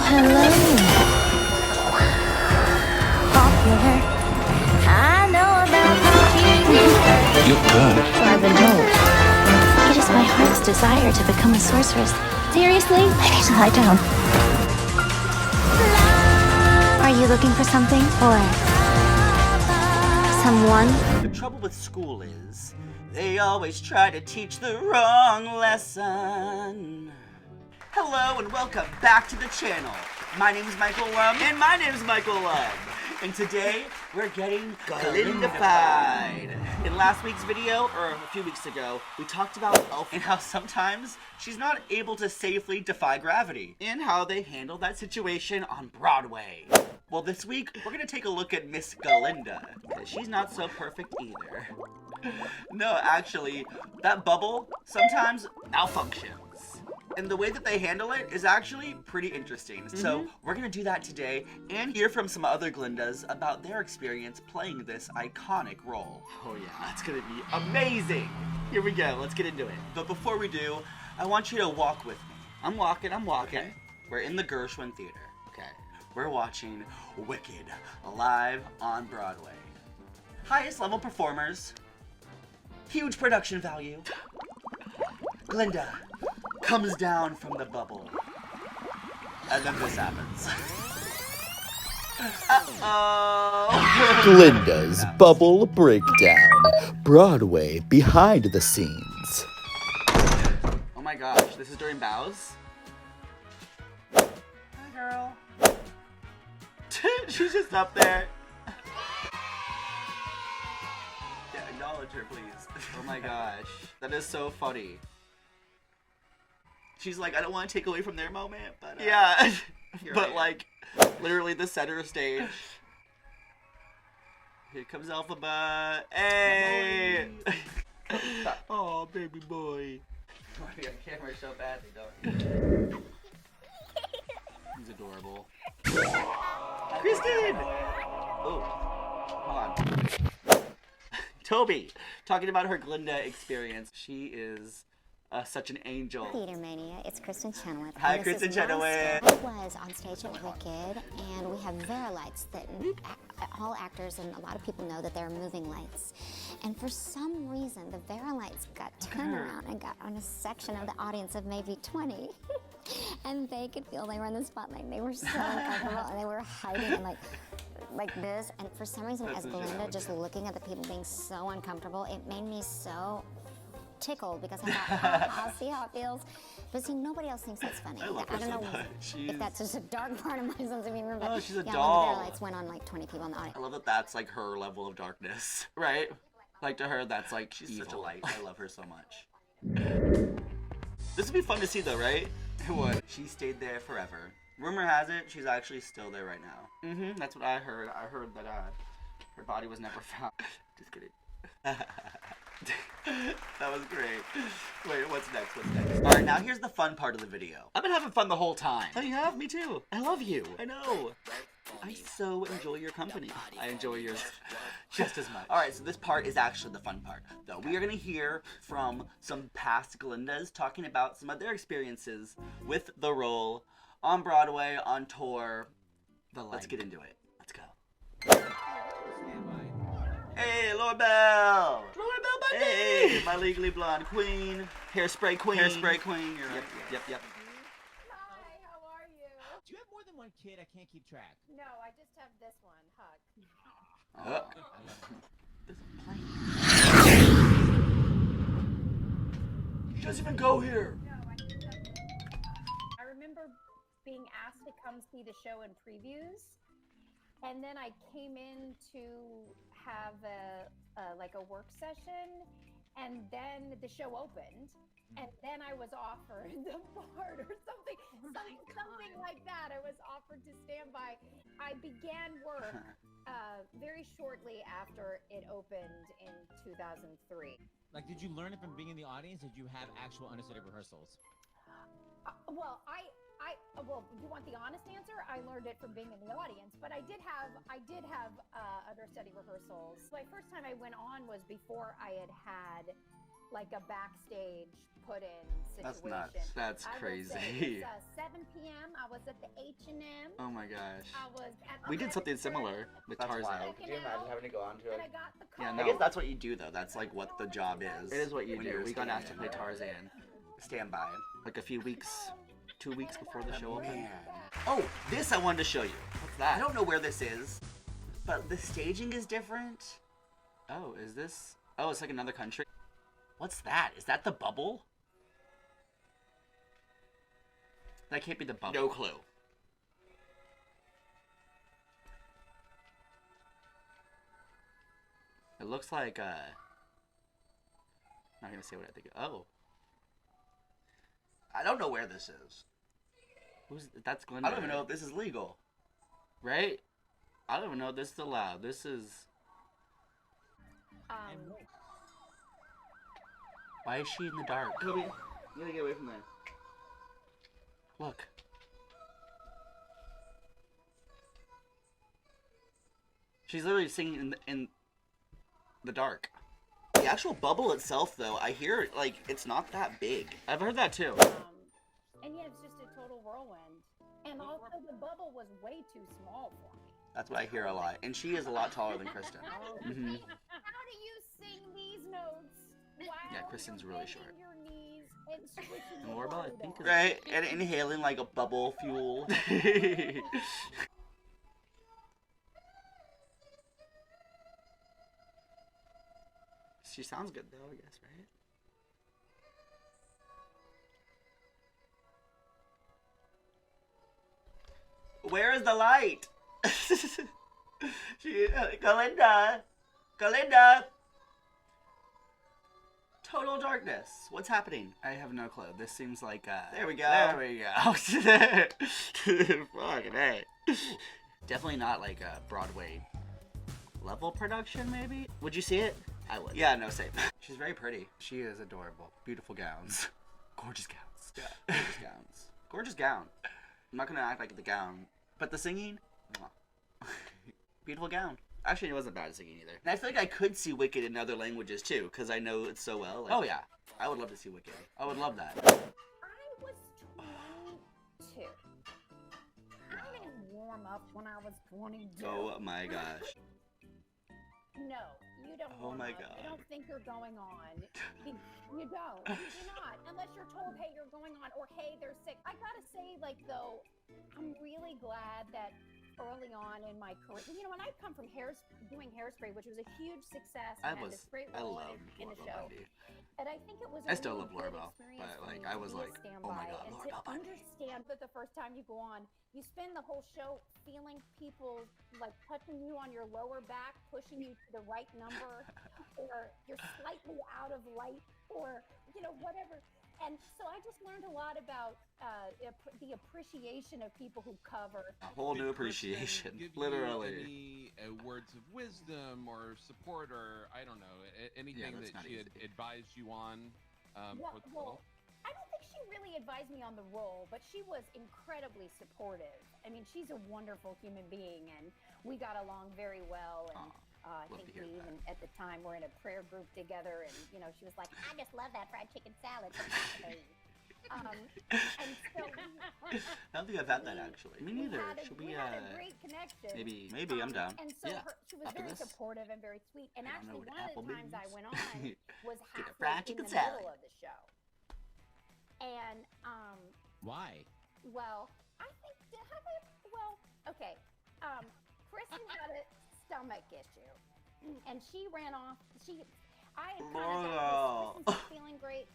hello. Popular. I know about poppy. You're good. So I've been told. It is my heart's desire to become a sorceress. Seriously? I need to lie down. Are you looking for something? Or someone? The trouble with school is, they always try to teach the wrong lesson. Hello and welcome back to the channel. My name is Michael Lum, and my name is Michael Lum. And today, we're getting Glindified. In last week's video, or a few weeks ago, we talked about Elf and how sometimes she's not able to safely defy gravity, and how they handle that situation on Broadway. Well, this week, we're gonna take a look at Miss Glinda, because she's not so perfect either. No, actually, that bubble sometimes malfunctions. And the way that they handle it is actually pretty interesting. So we're gonna do that today and hear from some other Glindas about their experience playing this iconic role. Oh yeah, that's gonna be amazing. Here we go, let's get into it. But before we do, I want you to walk with me. I'm walking. Okay. We're in the Gershwin Theater, okay? We're watching Wicked live on Broadway. Highest level performers, huge production value. Glinda comes down from the bubble. And then this happens. Uh-oh. Glinda's Bubble Breakdown. Broadway behind the scenes. Oh my gosh, this is during bows? Hi, girl. She's just up there. Yeah, acknowledge her, please. Oh my gosh, that is so funny. She's like, I don't want to take away from their moment, but yeah, but like, literally the center stage. Here comes Alphabet. Hey! Oh, baby boy. Oh, your camera so badly, don't you? He's adorable. Kristin! Oh, hold on. Toby, talking about her Glinda experience. She is such an angel. Theater Mania, it's Kristin Chenoweth. Hi, Kristin Chenoweth. I was on stage at Wicked, and we have Vera lights that all actors and a lot of people know that they're moving lights. And for some reason, the Vera lights got turned around and got on a section of the audience of maybe 20. And they could feel they were in the spotlight. They were so uncomfortable, and they were hiding and like this. And for some reason, as Glinda, just looking at the people being so uncomfortable, it made me so tickled because I thought, I'll see how it feels. But see, nobody else thinks that's funny. I don't know if that's just a dark part of my sense of humor, but she's a yeah, doll. when the Vera lights went on like 20 people in the audience. I love that that's like her level of darkness, right? Like to her, that's like she's such a light. I love her so much. This would be fun to see though, right? It would. She stayed there forever. Rumor has it she's actually still there right now. That's what I heard. I heard that her body was never found. Just kidding. That was great. Wait, what's next? Alright, now here's the fun part of the video. I've been having fun the whole time. Oh, you have? Me too. I love you. I know. I so enjoy your company. I enjoy yours just as much. Alright, so this part is actually the fun part, though. We are going to hear from some past Glindas talking about some of their experiences with the role on Broadway, on tour. Let's get into it. Let's go. Hey, Lord Bell! Lord Bell Bundy! Hey, my legally blonde queen. Hairspray queen. Hairspray queen. You're yep. Hi, how are you? Do you have more than one kid? I can't keep track. No, I just have this one, Huck. There's a plane. She doesn't even go here. No, I just have this one. I remember being asked to come see the show in previews, and then I came in to have a work session, and then the show opened, and then I was offered the part or something like that. I was offered to stand by. I began work very shortly after it opened in 2003. Like, did you learn it from being in the audience? Did you have actual understudy rehearsals? Well, you want the honest answer? I learned it from being in the audience, but I did have understudy rehearsals. My first time I went on was before I had like a backstage put-in That's situation. nuts. That's I will crazy. say it's 7 p.m. I was at the H&M. Oh my gosh. I was at We did the something register, similar with That's Tarzan. wild. Could you imagine having to go on to and it? I got the Yeah, call. no. I guess that's what you do though. That's like what the job is. It is what you when do. you're We got asked to standing play in. Tarzan. Standby. Like a few weeks, 2 weeks before the show opened. Man. Oh, this I wanted to show you. What's that? I don't know where this is, but the staging is different. Oh, is this? Oh, it's like another country. What's that? Is that the bubble? That can't be the bubble. No clue. It looks like, I'm not gonna say what I think. Oh. I don't know where this is. That's Glinda. I don't even know if this is legal. Right? I don't even know if this is allowed. This is... Why is she in the dark? Toby, you gotta get away from there. Look. She's literally singing in the dark. The actual bubble itself, though, I hear, like, it's not that big. I've heard that, too. And yet it's just a total whirlwind. And also the bubble was way too small for me. That's what I hear a lot. And she is a lot taller than Kristin. How do you sing these notes while Yeah, Kristin's you're really bending short. your knees and switching And your Laurel, I body think, down? right? And inhaling, like, a bubble fuel. She sounds good, though, I guess, right? Where is the light? Glinda! Glinda! Total darkness. What's happening? I have no clue. This seems like, There we go. There we go. Fucking hey. Definitely not like a Broadway level production, maybe? Would you see it? I would. Yeah, no, same. She's very pretty. She is adorable. Beautiful gowns. Gorgeous gowns. Yeah. Gorgeous gowns. Gorgeous gown. I'm not gonna act like the gown. But the singing? Mwah. Beautiful gown. Actually, it wasn't bad singing either. And I feel like I could see Wicked in other languages too, because I know it so well. Like, oh yeah. I would love to see Wicked. I would love that. I was 22. I didn't warm up when I was 22. Oh my gosh. No, you don't. Oh warm my up. God. You don't think you're going on. You don't. You do not. Unless you're told, hey, you're going on, or hey, they're sick. I gotta say, like, though, I'm really glad that early on in my career, you know, when I come from doing Hairspray, which was a huge success, and had this great I role loved in the Laura show. Bundy. And I think it was. I a still really love Laura good Bell, experience but, for like, me I to was be a like, oh my standby God, and Laura to Bell Bundy. understand that the first time you go on, you spend the whole show feeling people like touching you on your lower back, pushing you to the right number, or you're slightly out of light, or you know, whatever. And so I just learned a lot about the appreciation of people who cover. A whole new Did Kristin appreciation, give you literally. any words of wisdom or support, or I don't know, anything that's that not she had easy. advised you on for the Well, I don't think she really advised me on the role, but she was incredibly supportive. I mean, she's a wonderful human being, and we got along very well. And I love think to hear we that. even at the time were in a prayer group together, and you know, she was like, "I just love that fried chicken salad." From Saturday." And so I don't think I've had that actually. Me neither. Should we, we had a great connection. maybe I'm down. And so Yeah. she was After very this. supportive and very sweet. And I don't know actually, what one of the times I Applebee's. went on was Get a halfway fried in chicken the middle salad. of the show. And Why? well, I think okay. Kristin had a stomach issue, and she ran off. I had kind of Laurel. got this feeling great,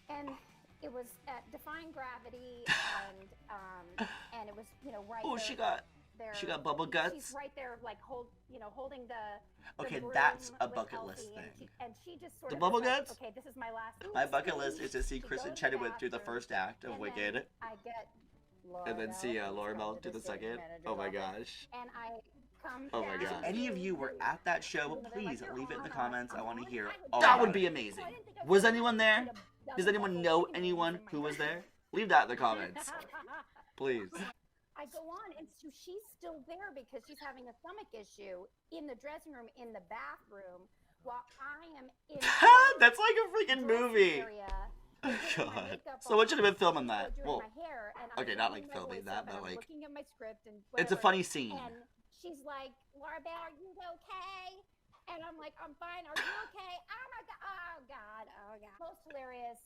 and it was at Defying Gravity, and it was right. Oh, there, she got bubble guts. She's right there, like holding the. Okay, broom that's a with bucket list Elsie, thing. And she just sort The of bubble was like, guts? okay, this is my last. My bucket list is to see go Kristin to the Chenoweth do the bathroom, first act of and Wicked, then I get and then see Laura Bell do the stage second. manager's Oh my office, gosh. And I come Oh my down gosh. If any of you were at that show, You know, they're please like, leave it in the "You're comments. on, I want to on." hear I would all do That that. would be So amazing. I didn't think I Was would anyone do there? it. Does anyone know anyone who was there? Leave that in the comments, please. I go on, and so she's still there because she's having a stomach issue in the dressing room, in the bathroom, while I am in That's like a freaking dressing movie. area, Oh, getting my God. makeup Someone on, should have been filming or that. doing Well, my hair, and okay, I'm not turning like my filming voice that, up, and but I'm like, looking at my script and it's a whatever, funny scene. and she's like, Laura Bell, are you okay? And I'm like, I'm fine. Are you okay? Oh my God. Oh God. Oh God. Most hilarious.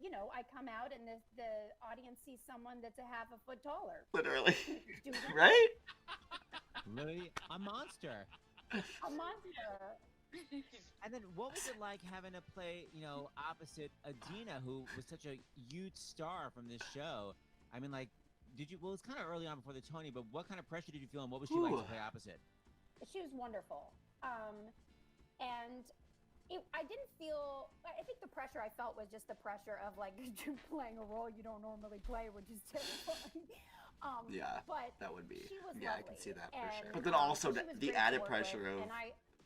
You know, I come out and the audience sees someone that's a half a foot taller. Literally. Do that. Right? Literally a monster. A monster. And then what was it like having to play, you know, opposite Adina, who was such a huge star from this show? I mean, like, did you, well, it's kind of early on before the Tony, but what kind of pressure did you feel and what was she like to play opposite? She was wonderful. And I didn't feel, I think the pressure I felt was just the pressure of like playing a role you don't normally play, which is terrifying. Yeah, but that would be. she was Yeah, I lovely, can see that for and, sure. But then also she was the great to added work pressure with, of and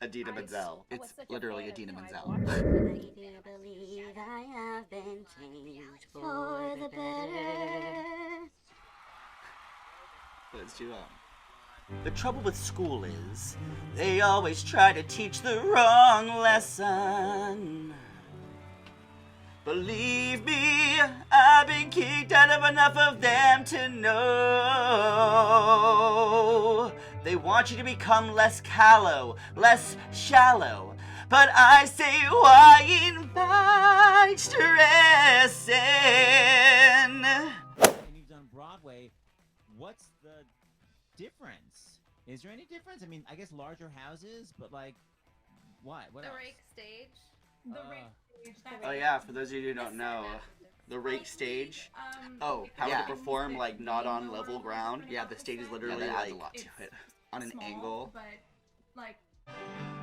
Adina I Menzel. was It's such a literally fan of Adina Chenoweth. Menzel. I do believe I have been changed for the better. Let's do The trouble with school is they always try to teach the wrong lesson. Believe me, I've been kicked out of enough of them to know. They want you to become less callow, less shallow. But I say, why invite stressing? And you've done Broadway. What's the difference? Is there any difference? I mean, I guess larger houses, but like, what? What The else? rake stage. The rake stage. Oh yeah, for those of you who don't know, the rake stage. Oh, how to perform like not on level ground. Yeah, the stage is literally adds a lot to it. On an angle. But like,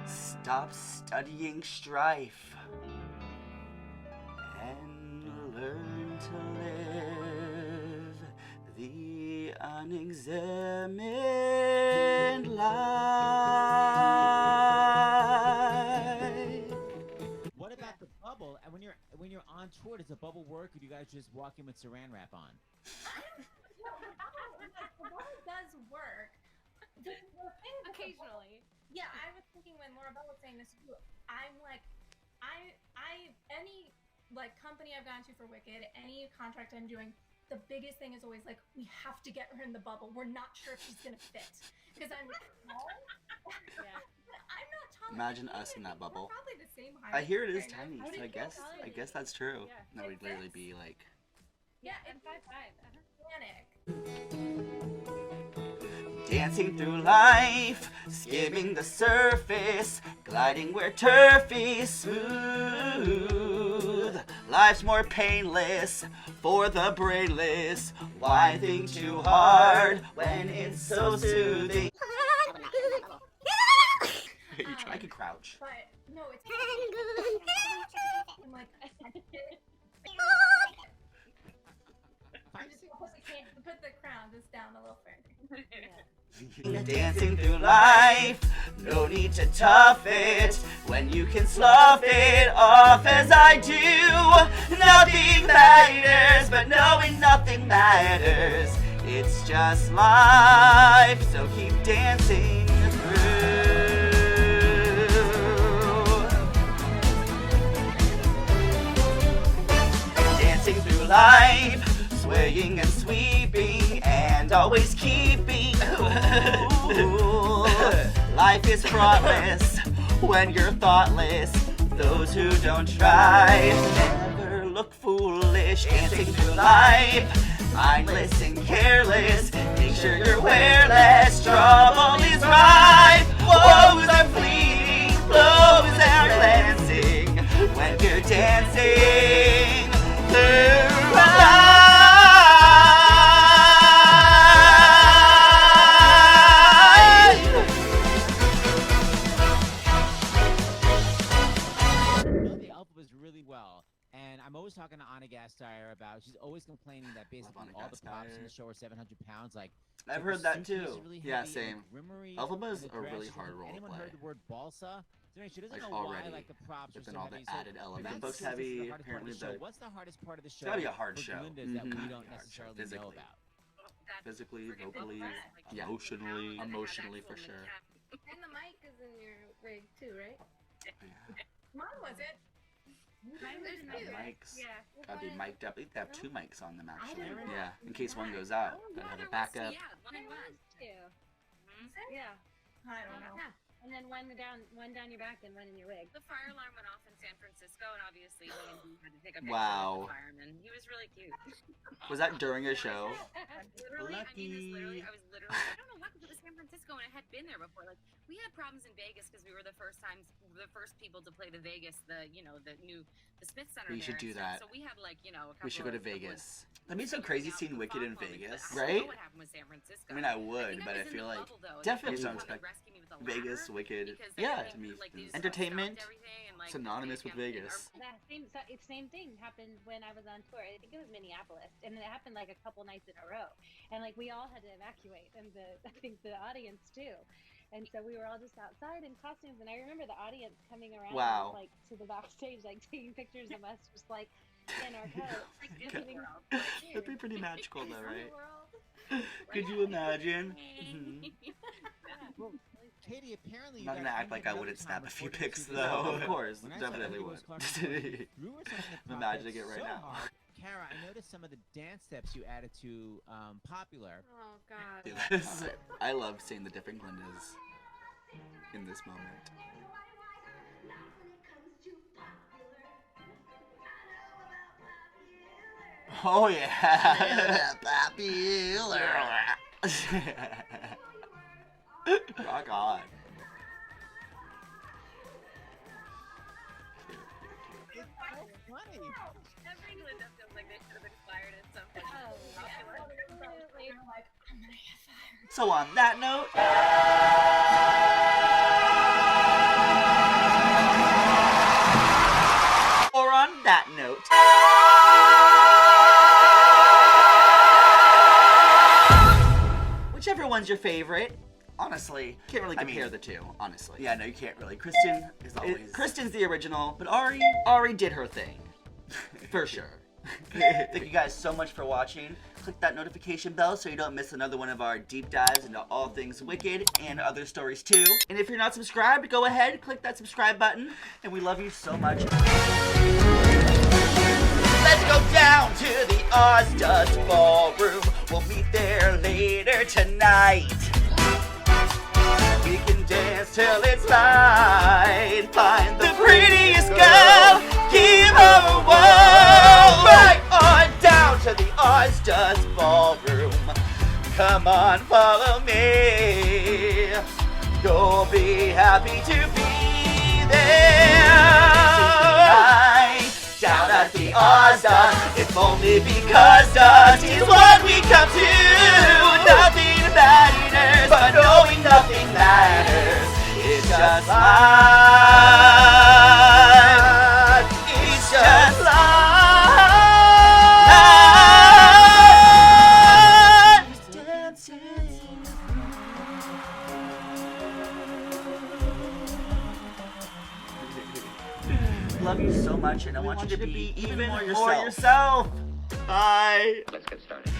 stop studying strife and learn to live the unexamined life. What about the bubble? And when you're on tour, does the bubble work, or do you guys just walk in with Saran wrap on? the bubble does work. The thing with Occasionally. Yeah, I was thinking when Laura Bell was saying this too. I'm like, any like company I've gone to for Wicked, any contract I'm doing, the biggest thing is always like, we have to get her in the bubble. We're not sure if she's gonna fit because I'm small. Yeah. I'm not tall. Imagine us in that We're bubble. probably the same height. I hear it is kind of. tiny, so I guess that's true. Yeah. That would literally be like. Yeah, I'm it's 5'5". panic. Dancing through life, skimming the surface, gliding where turf is smooth. Life's more painless for the brainless. Why think too hard when it's so soothing? You try to crouch. But no, it's I'm like, I just put the crown just down a little further. Dancing through life, no need to tough it when you can slough it off as I do. Nothing matters, but knowing nothing matters. It's just life, so keep dancing through. Dancing through life, swaying and sweeping and always keeping. Life is thoughtless when you're thoughtless. Those who don't try never look foolish. Dancing through life, mindless and careless. Make sure you're wearless. Trouble is rife. Woes are fleeting, blows are glancing when you're dancing through life. I'm always talking to Anna Gasteyer about. She's always complaining that basically Anna all the props in Gasteyer. the show are 700 pounds. Like I've the heard that suit is too. really Yeah, heavy, same. and the grimoire Elphaba's and the a really dress. hard role to Anyone play. heard the word balsa? She doesn't Like, know already, why like the props but are then so all the heavy. So added elements. for you, The book's this is heavy, hardest part of apparently the show. the- What's the hardest part of the show? gotta be a hard for show. Glindas that Mhm. we don't Hard show, necessarily know physically. about. Physically, vocally, Like, emotionally, how emotionally actual for sure. And the mic is in your rig too, right? Mine wasn't. Mine was Have nice. mics. Yeah. Gotta be mic'd up. They have 2 mics on them actually. didn't know. Yeah, in case one goes out. Gotta have a backup. Yeah, one and one. Yeah. I don't know. Yeah. And then one down your back and one in your wig. The fire alarm went off in San Francisco, and obviously me and he had to take a picture Wow. with the fireman. He was really cute. Was that during a show? Literally, Lucky. I I don't know what, because it was San Francisco, and I had been there before. Like, we had problems in Vegas because we were the first people to play the Vegas, the Smith Center. We should there do and that. stuff. So we had like, a couple We should go to of- Vegas. That'd be so crazy seeing Wicked in Vegas, I don't right? know what happened with San Francisco. I mean, I think would, but I was in feel the like bubble, though, and definitely they sounds had to like rescue me with a Vegas, ladder Wicked. because Yeah, everything, to me, like, they just entertainment stopped everything and, like, synonymous with they Vegas. That same thing happened when I was on tour. I think it was Minneapolis, and it happened like a couple nights in a row. And like we all had to evacuate, and I think the audience too. And so we were all just outside in costumes, and I remember the audience coming around, Wow. like to the backstage, like taking pictures of us, just like in our coats. Like, Okay. getting- That'd be pretty magical though, right? World. Could you imagine? Well, Katie, apparently I'm you not gonna guys act like I ended wouldn't another snap a time few recording pics season though. one. Of course, When I saw definitely Katie would. was Clark, you were something I'm that imagining it right so now. hard. Kara, I noticed some of the dance steps you added to Popular. Oh God. This, I love seeing the different Glindas in this moment. Oh yeah, Popular. Rock on. It's so funny. Every Glinda feels like they should have been fired at some point. Oh, Popular. absolutely. They're like, I'm gonna get fired. So on that note, or on that note, whichever one's your favorite. Honestly, can't really compare the two. Honestly, yeah, no, you can't really. Kristin is always Kristin's the original, but Ari did her thing, for sure. Thank you guys so much for watching. Click that notification bell so you don't miss another one of our deep dives into all things Wicked and other stories too. And if you're not subscribed, go ahead, click that subscribe button. And we love you so much. Let's go down to the Ozdust Ballroom. We'll meet there later tonight. We can dance till it's light. Find the prettiest girl, give her a whirl. Right on down to the Ozdust Ballroom. Come on, follow me. You'll be happy to be there. Tonight, down at the Ozdust, if only because dust is what we come to. Nothing matters, but knowing nothing matters. It's just life. It's just life. Dancing. Love you so much, and I want you to be even more yourself. Bye. Let's get started.